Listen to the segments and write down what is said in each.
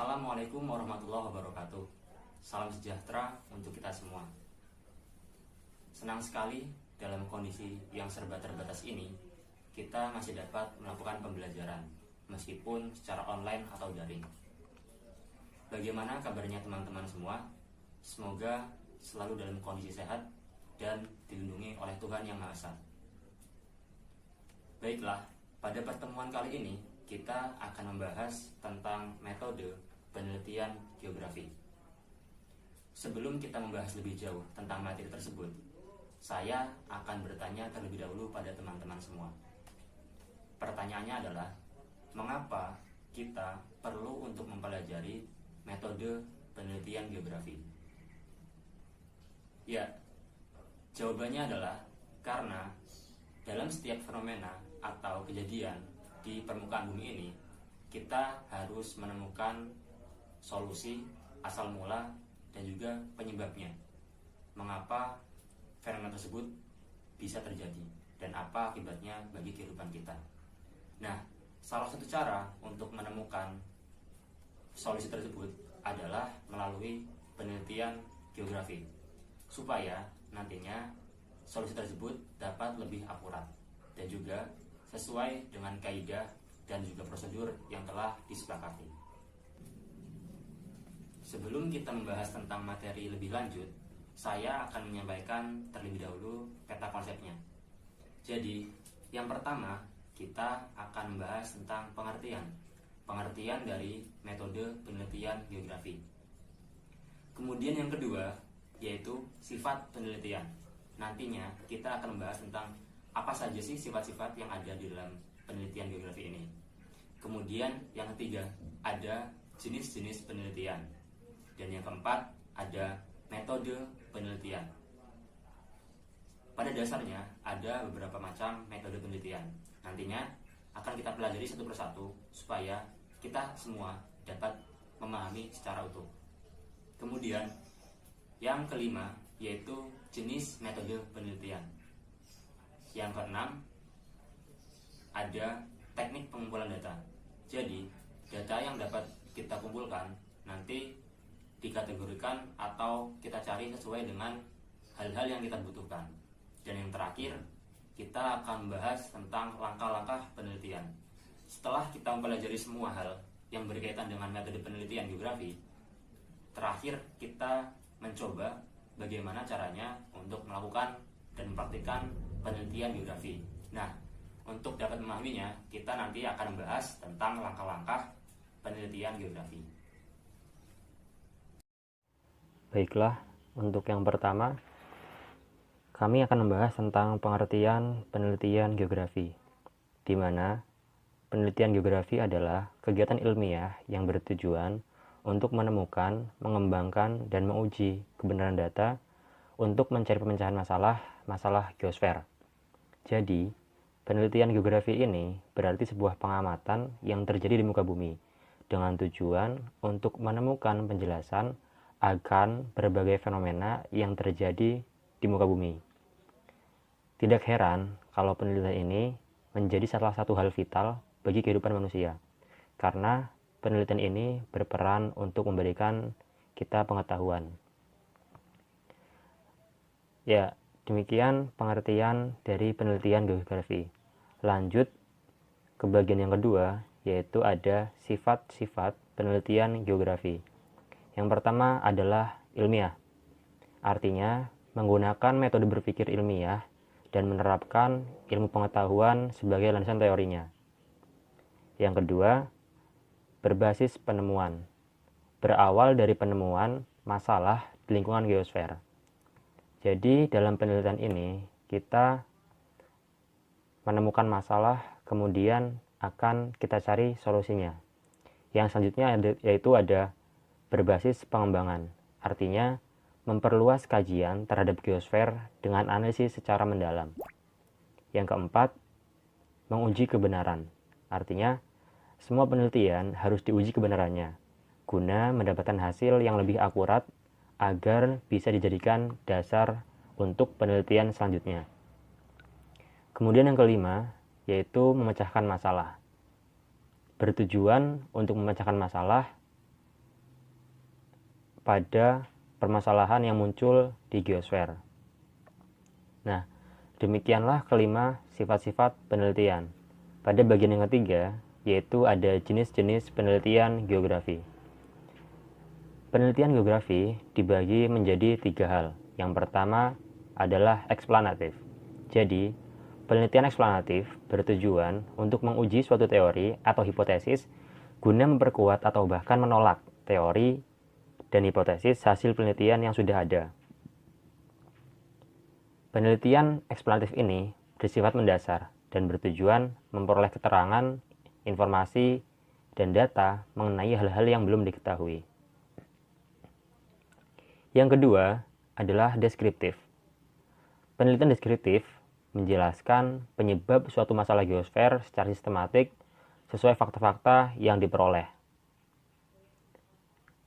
Assalamualaikum warahmatullahi wabarakatuh. Salam sejahtera untuk kita semua. Senang sekali dalam kondisi yang serba terbatas ini, kita masih dapat melakukan pembelajaran, meskipun secara online atau daring. Bagaimana kabarnya teman-teman semua? Semoga selalu dalam kondisi sehat dan dilindungi oleh Tuhan Yang Maha Esa. Baiklah, pada pertemuan kali ini kita akan membahas tentang metode penelitian geografi. Sebelum kita membahas lebih jauh tentang materi tersebut, saya akan bertanya terlebih dahulu pada teman-teman semua. Pertanyaannya adalah, mengapa kita perlu untuk mempelajari metode penelitian geografi? Ya, jawabannya adalah karena dalam setiap fenomena atau kejadian di permukaan bumi ini, kita harus menemukan solusi, asal mula, dan juga penyebabnya. Mengapa fenomena tersebut bisa terjadi dan apa akibatnya bagi kehidupan kita. Nah, salah satu cara untuk menemukan solusi tersebut adalah melalui penelitian geografi, supaya nantinya solusi tersebut dapat lebih akurat dan juga sesuai dengan kaidah dan juga prosedur yang telah disepakati. Sebelum kita membahas tentang materi lebih lanjut, saya akan menyampaikan terlebih dahulu peta konsepnya. Jadi, yang pertama, kita akan membahas tentang pengertian dari metode penelitian geografi. Kemudian yang kedua, yaitu sifat penelitian. Nantinya kita akan membahas tentang apa saja sih sifat-sifat yang ada di dalam penelitian geografi ini. Kemudian yang ketiga, ada jenis-jenis penelitian. Dan yang keempat, ada metode penelitian. Pada dasarnya ada beberapa macam metode penelitian. Nantinya akan kita pelajari satu persatu supaya kita semua dapat memahami secara utuh. Kemudian yang kelima, yaitu jenis metode penelitian. Yang keenam, ada teknik pengumpulan data. Jadi, data yang dapat kita kumpulkan nanti dikategorikan atau kita cari sesuai dengan hal-hal yang kita butuhkan. Dan yang terakhir, kita akan membahas tentang langkah-langkah penelitian. Setelah kita mempelajari semua hal yang berkaitan dengan metode penelitian geografi, terakhir kita mencoba bagaimana caranya untuk melakukan dan mempraktikkan penelitian geografi. Nah, untuk dapat memahaminya, kita nanti akan membahas tentang langkah-langkah penelitian geografi. Baiklah, untuk yang pertama, kami akan membahas tentang pengertian penelitian geografi, di mana penelitian geografi adalah kegiatan ilmiah yang bertujuan untuk menemukan, mengembangkan, dan menguji kebenaran data untuk mencari pemecahan masalah geosfer. Jadi, penelitian geografi ini berarti sebuah pengamatan yang terjadi di muka bumi dengan tujuan untuk menemukan penjelasan akan berbagai fenomena yang terjadi di muka bumi. Tidak heran kalau penelitian ini menjadi salah satu hal vital bagi kehidupan manusia, karena penelitian ini berperan untuk memberikan kita pengetahuan. Ya, demikian pengertian dari penelitian geografi. Lanjut ke bagian yang kedua, yaitu ada sifat-sifat penelitian geografi. Yang pertama adalah ilmiah. Artinya, menggunakan metode berpikir ilmiah dan menerapkan ilmu pengetahuan sebagai landasan teorinya. Yang kedua, berbasis penemuan. Berawal dari penemuan masalah di lingkungan geosfer. Jadi dalam penelitian ini kita menemukan masalah, kemudian akan kita cari solusinya. Yang selanjutnya yaitu ada berbasis pengembangan. Artinya memperluas kajian terhadap geosfer dengan analisis secara mendalam. Yang keempat, menguji kebenaran. Artinya semua penelitian harus diuji kebenarannya guna mendapatkan hasil yang lebih akurat agar bisa dijadikan dasar untuk penelitian selanjutnya. Kemudian yang kelima, yaitu memecahkan masalah. Bertujuan untuk memecahkan masalah pada permasalahan yang muncul di geosfer. Nah, demikianlah kelima sifat-sifat penelitian. Pada bagian yang ketiga, yaitu ada jenis-jenis penelitian geografi. Penelitian geografi dibagi menjadi 3 hal. Yang pertama adalah eksplanatif. Jadi, penelitian eksplanatif bertujuan untuk menguji suatu teori atau hipotesis guna memperkuat atau bahkan menolak teori dan hipotesis hasil penelitian yang sudah ada. Penelitian eksplanatif ini bersifat mendasar dan bertujuan memperoleh keterangan, informasi, dan data mengenai hal-hal yang belum diketahui. Yang kedua adalah deskriptif. Penelitian deskriptif menjelaskan penyebab suatu masalah geosfer secara sistematik sesuai fakta-fakta yang diperoleh.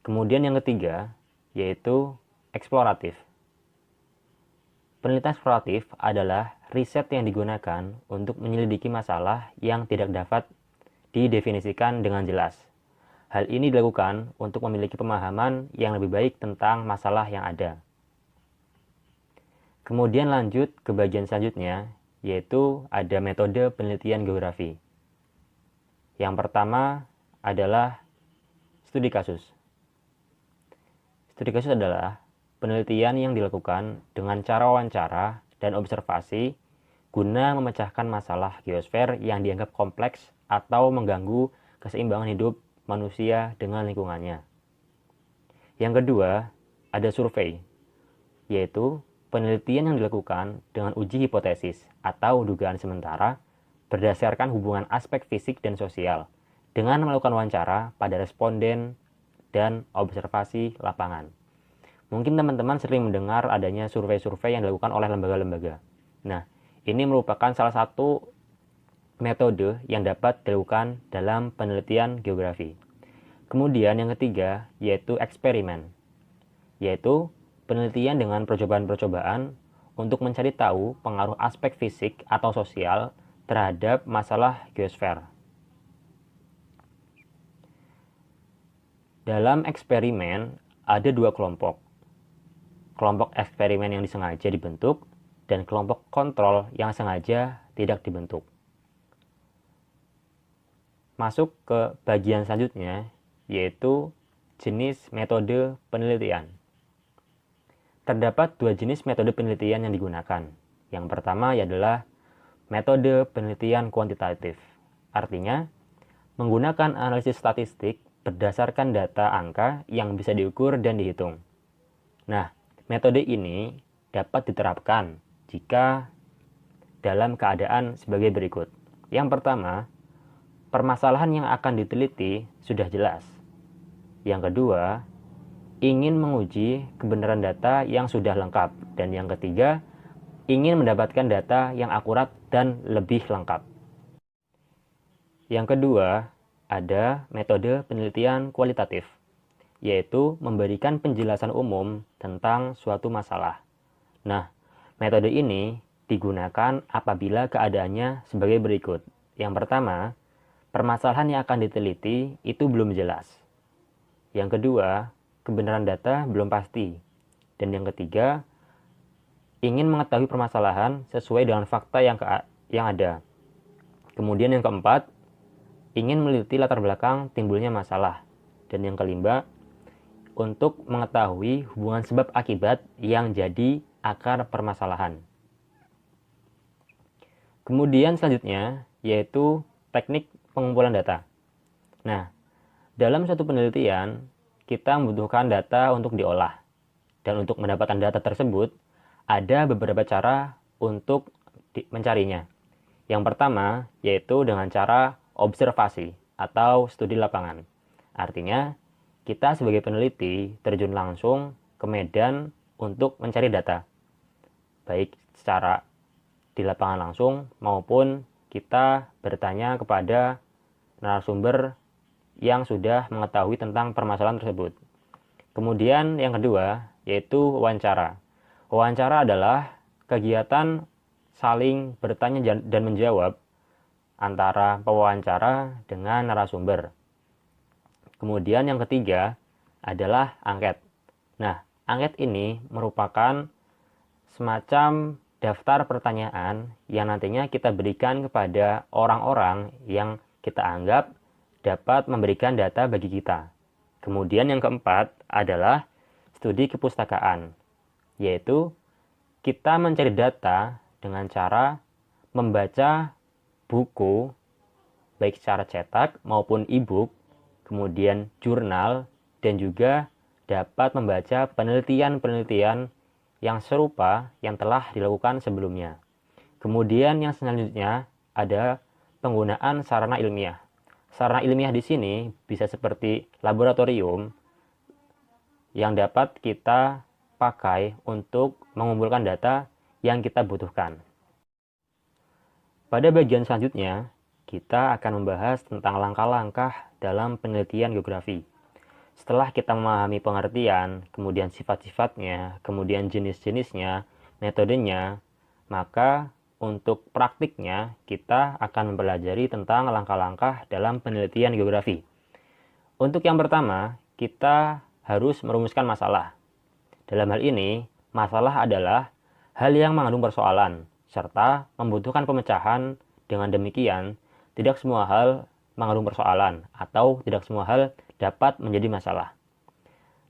Kemudian yang ketiga yaitu eksploratif. Penelitian eksploratif adalah riset yang digunakan untuk menyelidiki masalah yang tidak dapat didefinisikan dengan jelas. Hal ini dilakukan untuk memiliki pemahaman yang lebih baik tentang masalah yang ada. Kemudian lanjut ke bagian selanjutnya, yaitu ada metode penelitian geografi. Yang pertama adalah studi kasus. Studi kasus adalah penelitian yang dilakukan dengan cara wawancara dan observasi guna memecahkan masalah geosfer yang dianggap kompleks atau mengganggu keseimbangan hidup manusia dengan lingkungannya. Yang kedua, ada survei, yaitu penelitian yang dilakukan dengan uji hipotesis atau dugaan sementara berdasarkan hubungan aspek fisik dan sosial dengan melakukan wawancara pada responden dan observasi lapangan. Mungkin teman-teman sering mendengar adanya survei-survei yang dilakukan oleh lembaga-lembaga. Nah, ini merupakan salah satu metode yang dapat dilakukan dalam penelitian geografi. Kemudian yang ketiga yaitu eksperimen, yaitu penelitian dengan percobaan-percobaan untuk mencari tahu pengaruh aspek fisik atau sosial terhadap masalah geosfer. Dalam eksperimen ada 2 kelompok. Kelompok eksperimen yang disengaja dibentuk dan kelompok kontrol yang sengaja tidak dibentuk. Masuk ke bagian selanjutnya, yaitu jenis metode penelitian. Terdapat 2 jenis metode penelitian yang digunakan. Yang pertama adalah metode penelitian kuantitatif. Artinya, menggunakan analisis statistik berdasarkan data angka yang bisa diukur dan dihitung. Nah, metode ini dapat diterapkan jika dalam keadaan sebagai berikut. Yang pertama, permasalahan yang akan diteliti sudah jelas. Yang kedua, ingin menguji kebenaran data yang sudah lengkap. Dan yang ketiga, ingin mendapatkan data yang akurat dan lebih lengkap. Yang kedua, ada metode penelitian kualitatif, yaitu memberikan penjelasan umum tentang suatu masalah. Nah, metode ini digunakan apabila keadaannya sebagai berikut. Yang pertama, permasalahan yang akan diteliti itu belum jelas. Yang kedua, kebenaran data belum pasti. Dan yang ketiga, ingin mengetahui permasalahan sesuai dengan fakta yang ada. Kemudian yang keempat, ingin meneliti latar belakang timbulnya masalah. Dan yang kelima, untuk mengetahui hubungan sebab akibat yang jadi akar permasalahan. Kemudian selanjutnya, yaitu teknik pengumpulan data. Nah, dalam suatu penelitian, kita membutuhkan data untuk diolah. Dan untuk mendapatkan data tersebut, ada beberapa cara untuk mencarinya. Yang pertama, yaitu dengan cara observasi atau studi lapangan. Artinya, kita sebagai peneliti terjun langsung ke medan untuk mencari data. Baik secara di lapangan langsung maupun kita bertanya kepada narasumber yang sudah mengetahui tentang permasalahan tersebut. Kemudian yang kedua, yaitu wawancara. Wawancara adalah kegiatan saling bertanya dan menjawab antara pewawancara dengan narasumber. Kemudian yang ketiga adalah angket. Nah, angket ini merupakan semacam daftar pertanyaan yang nantinya kita berikan kepada orang-orang yang kita anggap dapat memberikan data bagi kita. Kemudian yang keempat adalah studi kepustakaan, yaitu kita mencari data dengan cara membaca buku, baik secara cetak maupun e-book, kemudian jurnal, dan juga dapat membaca penelitian-penelitian yang serupa yang telah dilakukan sebelumnya. Kemudian yang selanjutnya ada penggunaan sarana ilmiah. Sarana ilmiah di sini bisa seperti laboratorium yang dapat kita pakai untuk mengumpulkan data yang kita butuhkan. Pada bagian selanjutnya, kita akan membahas tentang langkah-langkah dalam penelitian geografi. Setelah kita memahami pengertian, kemudian sifat-sifatnya, kemudian jenis-jenisnya, metodenya, maka untuk praktiknya kita akan mempelajari tentang langkah-langkah dalam penelitian geografi. Untuk yang pertama, kita harus merumuskan masalah. Dalam hal ini, masalah adalah hal yang mengandung persoalan, serta membutuhkan pemecahan. Dengan demikian, tidak semua hal mengandung persoalan, atau tidak semua hal dapat menjadi masalah.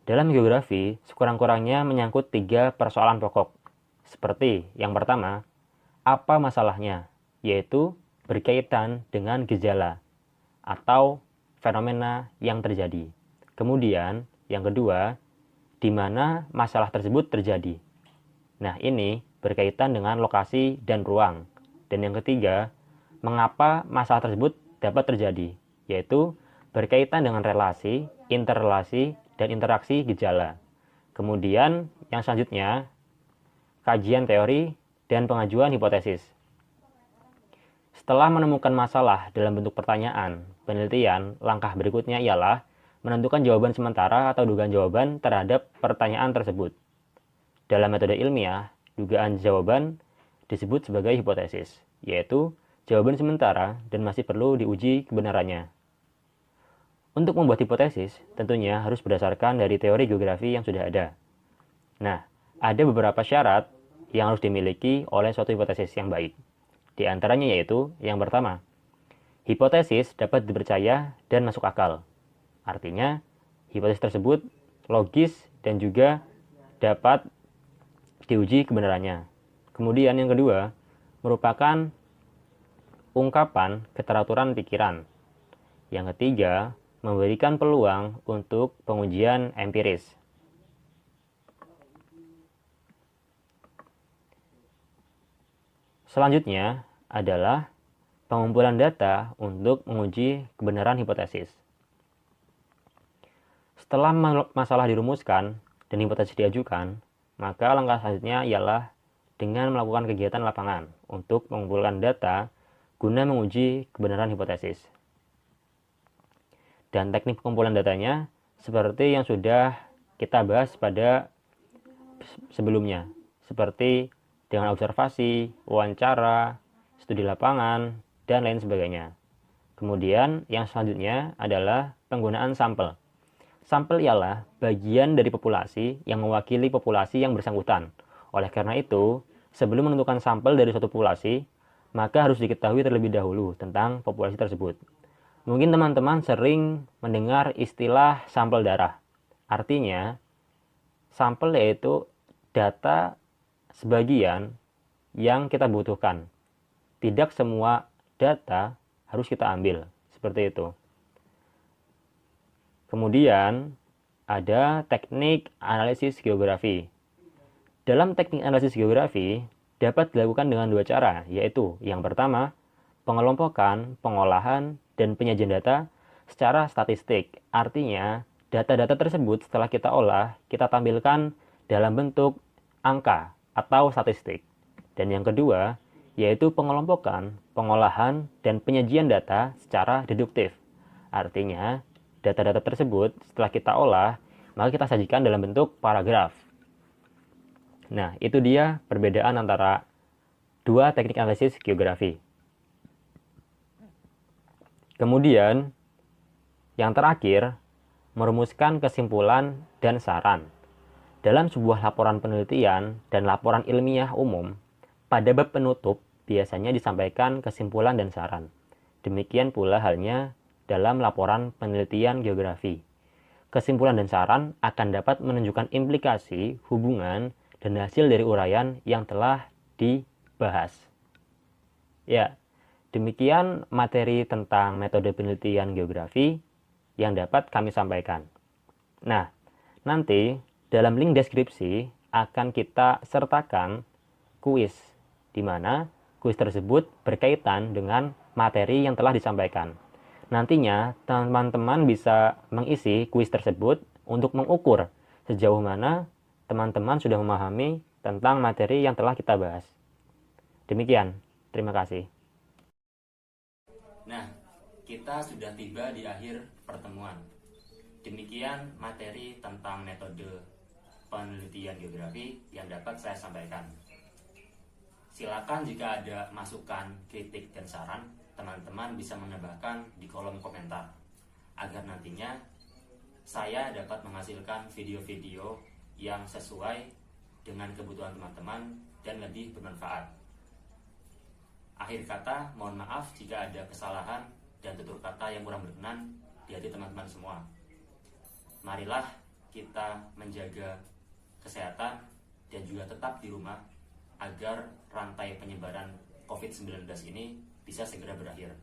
Dalam geografi, sekurang-kurangnya menyangkut 3 persoalan pokok. Seperti yang pertama, apa masalahnya? Yaitu berkaitan dengan gejala atau fenomena yang terjadi. Kemudian, yang kedua, di mana masalah tersebut terjadi. Nah, ini berkaitan dengan lokasi dan ruang. Dan yang ketiga, mengapa masalah tersebut dapat terjadi, yaitu berkaitan dengan relasi, interrelasi, dan interaksi gejala. Kemudian yang selanjutnya, kajian teori dan pengajuan hipotesis. Setelah menemukan masalah dalam bentuk pertanyaan, penelitian, langkah berikutnya ialah menentukan jawaban sementara atau dugaan jawaban terhadap pertanyaan tersebut. Dalam metode ilmiah, dugaan jawaban disebut sebagai hipotesis, yaitu jawaban sementara dan masih perlu diuji kebenarannya. Untuk membuat hipotesis, tentunya harus berdasarkan dari teori geografi yang sudah ada. Nah, ada beberapa syarat yang harus dimiliki oleh suatu hipotesis yang baik. Di antaranya yaitu, yang pertama, hipotesis dapat dipercaya dan masuk akal. Artinya, hipotesis tersebut logis dan juga dapat diuji kebenarannya. Kemudian yang kedua, merupakan ungkapan keteraturan pikiran. Yang ketiga, memberikan peluang untuk pengujian empiris. Selanjutnya adalah pengumpulan data untuk menguji kebenaran hipotesis. Setelah masalah dirumuskan dan hipotesis diajukan, maka langkah selanjutnya ialah dengan melakukan kegiatan lapangan untuk mengumpulkan data guna menguji kebenaran hipotesis. Dan teknik pengumpulan datanya seperti yang sudah kita bahas pada sebelumnya, seperti dengan observasi, wawancara, studi lapangan, dan lain sebagainya. Kemudian yang selanjutnya adalah penggunaan sampel. Sampel ialah bagian dari populasi yang mewakili populasi yang bersangkutan. Oleh karena itu, sebelum menentukan sampel dari suatu populasi, maka harus diketahui terlebih dahulu tentang populasi tersebut. Mungkin teman-teman sering mendengar istilah sampel darah. Artinya, sampel yaitu data sebagian yang kita butuhkan. Tidak semua data harus kita ambil. Seperti itu. Kemudian, ada teknik analisis geografi. Dalam teknik analisis geografi, dapat dilakukan dengan 2 cara, yaitu yang pertama, pengelompokan, pengolahan, dan penyajian data secara statistik. Artinya, data-data tersebut setelah kita olah, kita tampilkan dalam bentuk angka atau statistik. Dan yang kedua, yaitu pengelompokan, pengolahan, dan penyajian data secara deduktif. Artinya, data-data tersebut setelah kita olah, maka kita sajikan dalam bentuk paragraf. Nah, itu dia perbedaan antara 2 teknik analisis geografi. Kemudian, yang terakhir, merumuskan kesimpulan dan saran. Dalam sebuah laporan penelitian dan laporan ilmiah umum, pada bab penutup biasanya disampaikan kesimpulan dan saran. Demikian pula halnya dalam laporan penelitian geografi. Kesimpulan dan saran akan dapat menunjukkan implikasi, hubungan, dan hasil dari uraian yang telah dibahas. Ya, demikian materi tentang metode penelitian geografi yang dapat kami sampaikan. Nah, nanti dalam link deskripsi akan kita sertakan kuis, di mana kuis tersebut berkaitan dengan materi yang telah disampaikan. Nantinya, teman-teman bisa mengisi kuis tersebut untuk mengukur sejauh mana teman-teman sudah memahami tentang materi yang telah kita bahas. Demikian, terima kasih. Nah, kita sudah tiba di akhir pertemuan. Demikian materi tentang metode penelitian geografi yang dapat saya sampaikan. Silakan jika ada masukan, kritik, dan saran, teman-teman bisa menambahkan di kolom komentar agar nantinya saya dapat menghasilkan video-video yang sesuai dengan kebutuhan teman-teman dan lebih bermanfaat. Akhir kata, mohon maaf jika ada kesalahan dan tutur kata yang kurang berkenan di hati teman-teman semua. Marilah kita menjaga kesehatan dan juga tetap di rumah agar rantai penyebaran COVID-19 ini bisa segera berakhir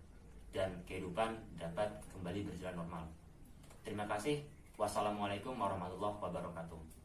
dan kehidupan dapat kembali berjalan normal. Terima kasih. Wassalamualaikum warahmatullahi wabarakatuh.